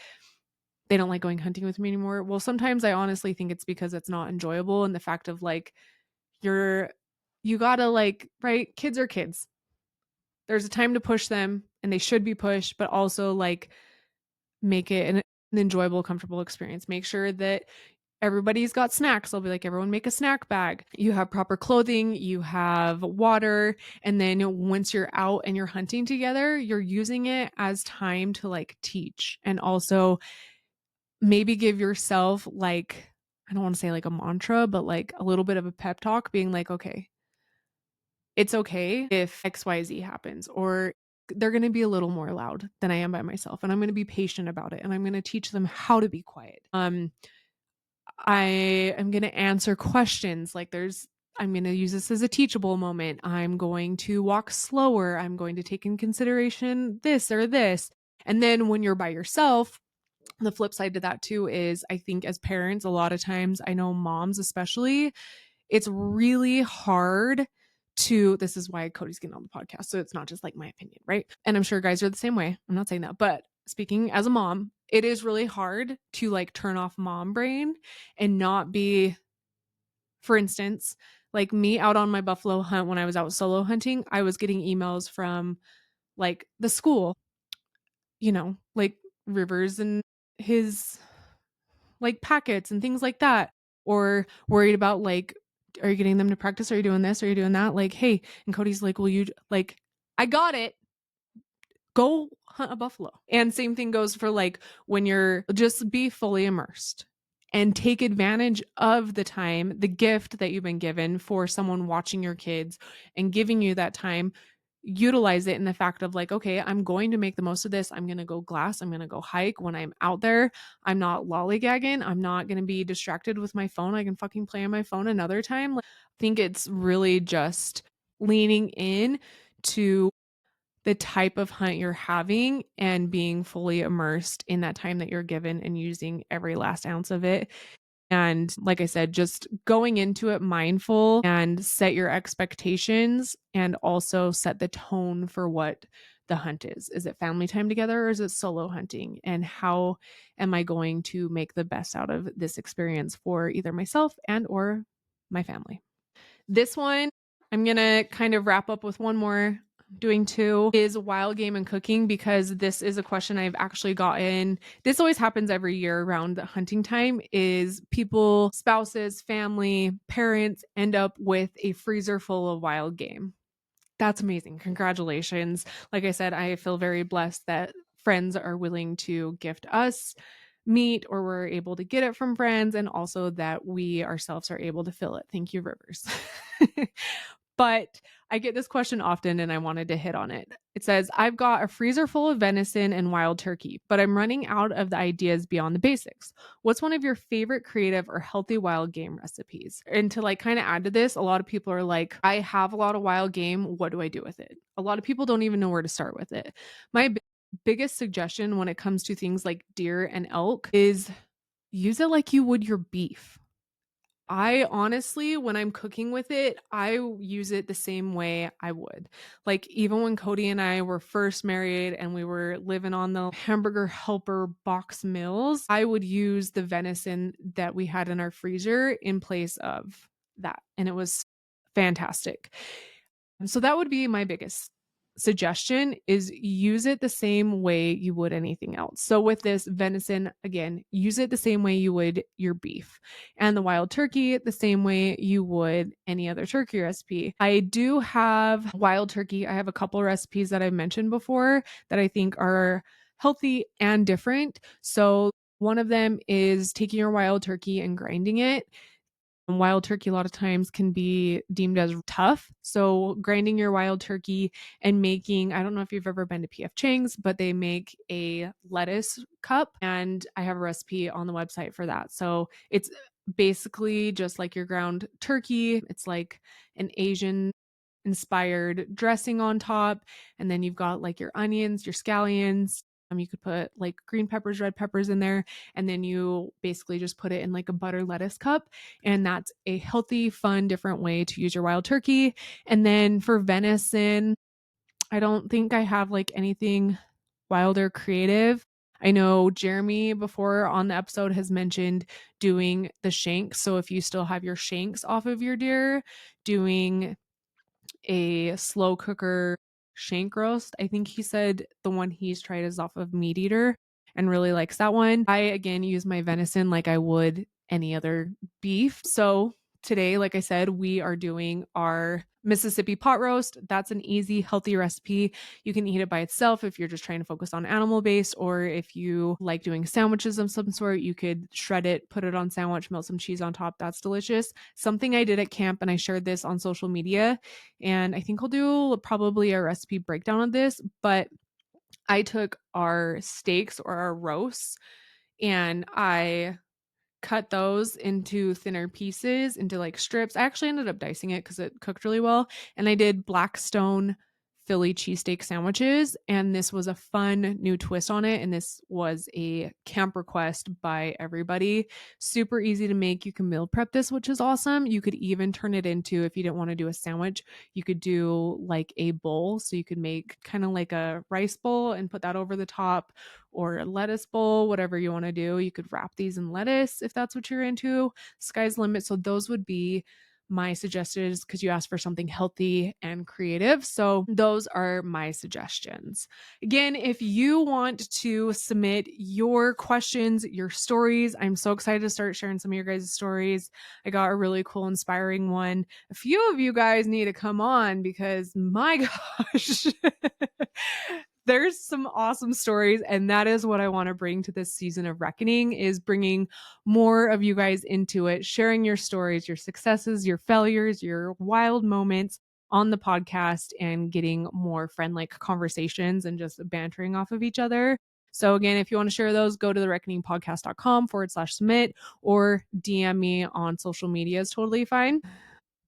they don't like going hunting with me anymore. Well, sometimes I honestly think it's because it's not enjoyable. And the fact of like, you gotta like, right? Kids are kids. There's a time to push them and they should be pushed, but also like make it an enjoyable, comfortable experience. Make sure that everybody's got snacks. I'll be like, everyone make a snack bag. You have proper clothing, you have water. And then once you're out and you're hunting together, you're using it as time to like teach and also maybe give yourself like, I don't want to say like a mantra, but like a little bit of a pep talk being like, okay, it's okay if XYZ happens, or they're going to be a little more loud than I am by myself. And I'm going to be patient about it. And I'm going to teach them how to be quiet. I am going to answer questions like I'm going to use this as a teachable moment. I'm going to walk slower. I'm going to take in consideration this or this. And then when you're by yourself, the flip side to that too is I think as parents, a lot of times, I know moms especially, it's really hard this is why Cody's getting on the podcast. So it's not just like my opinion, right? And I'm sure guys are the same way. I'm not saying that, but speaking as a mom, it is really hard to like turn off mom brain and not be, for instance, like me out on my buffalo hunt when I was out solo hunting, I was getting emails from like the school, like Rivers and his like packets and things like that, or worried about like, are you getting them to practice? Are you doing this? Are you doing that? Like, hey, and Cody's like, will you like, I got it. Go hunt a buffalo. And same thing goes for like when you're just be fully immersed and take advantage of the time, the gift that you've been given for someone watching your kids and giving you that time. Utilize it in the fact of like, okay, I'm going to make the most of this. I'm going to go glass. I'm going to go hike when I'm out there. I'm not lollygagging. I'm not going to be distracted with my phone. I can fucking play on my phone another time. Like, I think it's really just leaning in to the type of hunt you're having and being fully immersed in that time that you're given and using every last ounce of it. And like I said, just going into it mindful and set your expectations and also set the tone for what the hunt is. Is it family time together or is it solo hunting? And how am I going to make the best out of this experience for either myself and or my family? This one, I'm going to kind of wrap up with one more. Doing two is wild game and cooking, because this is a question I've actually gotten. This always happens every year around hunting time, is people, spouses, family, parents end up with a freezer full of wild game. That's amazing. Congratulations. Like I said, I feel very blessed that friends are willing to gift us meat, or we're able to get it from friends, and also that we ourselves are able to fill it. Thank you, Rivers. But I get this question often and I wanted to hit on it. It says, I've got a freezer full of venison and wild turkey, but I'm running out of the ideas beyond the basics. What's one of your favorite creative or healthy wild game recipes? And to like kind of add to this, a lot of people are like, I have a lot of wild game. What do I do with it? A lot of people don't even know where to start with it. My biggest suggestion when it comes to things like deer and elk is use it like you would your beef. I honestly, when I'm cooking with it, I use it the same way I would. Like, even when Cody and I were first married and we were living on the hamburger helper box meals, I would use the venison that we had in our freezer in place of that. And it was fantastic. So that would be my biggest suggestion, is use it the same way you would anything else. So with this venison, again, use it the same way you would your beef, and the wild turkey the same way you would any other turkey recipe. I do have wild turkey. I have a couple recipes that I've mentioned before that I think are healthy and different. So one of them is taking your wild turkey and grinding it. Wild turkey a lot of times can be deemed as tough. So grinding your wild turkey and making, I don't know if you've ever been to PF Chang's, but they make a lettuce cup, and I have a recipe on the website for that. So it's basically just like your ground turkey. It's like an Asian inspired dressing on top, and then you've got like your onions, your scallions. You could put like green peppers, red peppers in there, and then you basically just put it in like a butter lettuce cup. And that's a healthy, fun, different way to use your wild turkey. And then for venison, I don't think I have like anything wild or creative. I know Jeremy before on the episode has mentioned doing the shanks. So if you still have your shanks off of your deer, doing a slow cooker shank roast. I think he said the one he's tried is off of Meat Eater and really likes that one. I again use my venison like I would any other beef. So today, like I said, we are doing our Mississippi pot roast. That's an easy, healthy recipe. You can eat it by itself if you're just trying to focus on animal based, or if you like doing sandwiches of some sort, you could shred it, put it on sandwich, melt some cheese on top. That's delicious. Something I did at camp, and I shared this on social media, and I think I'll do probably a recipe breakdown of this, but I took our steaks or our roasts and I cut those into thinner pieces, into like strips. I actually ended up dicing it because it cooked really well. And I did Blackstone Philly cheesesteak sandwiches. And this was a fun new twist on it. And this was a camp request by everybody. Super easy to make. You can meal prep this, which is awesome. You could even turn it into, if you didn't want to do a sandwich, you could do like a bowl. So you could make kind of like a rice bowl and put that over the top, or a lettuce bowl, whatever you want to do. You could wrap these in lettuce if that's what you're into. Sky's the limit. So those would be my suggestions, because you asked for something healthy and creative. So those are my suggestions. Again, if you want to submit your questions, your stories, I'm so excited to start sharing some of your guys' stories. I got a really cool, inspiring one. A few of you guys need to come on because my gosh, there's some awesome stories, and that is what I want to bring to this season of Reckoning, is bringing more of you guys into it, sharing your stories, your successes, your failures, your wild moments on the podcast, and getting more friend-like conversations and just bantering off of each other. So again, if you want to share those, go to thereckoningpodcast.com/submit, or DM me on social media is totally fine.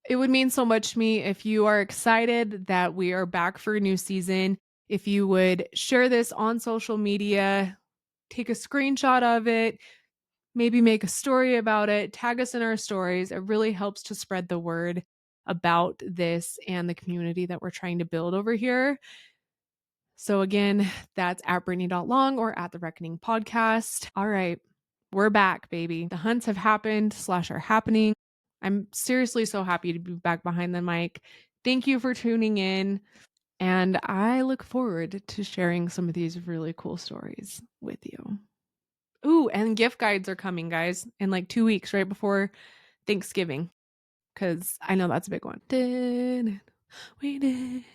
It would mean so much to me if you are excited that we are back for a new season. If you would share this on social media, take a screenshot of it, maybe make a story about it, tag us in our stories. It really helps to spread the word about this and the community that we're trying to build over here. So again, that's at Brittney.long or at The Reckoning Podcast. All right, we're back, baby. The hunts have happened / are happening. I'm seriously so happy to be back behind the mic. Thank you for tuning in. And I look forward to sharing some of these really cool stories with you. Ooh, and gift guides are coming, guys, in like 2 weeks, right before Thanksgiving, because I know that's a big one. We did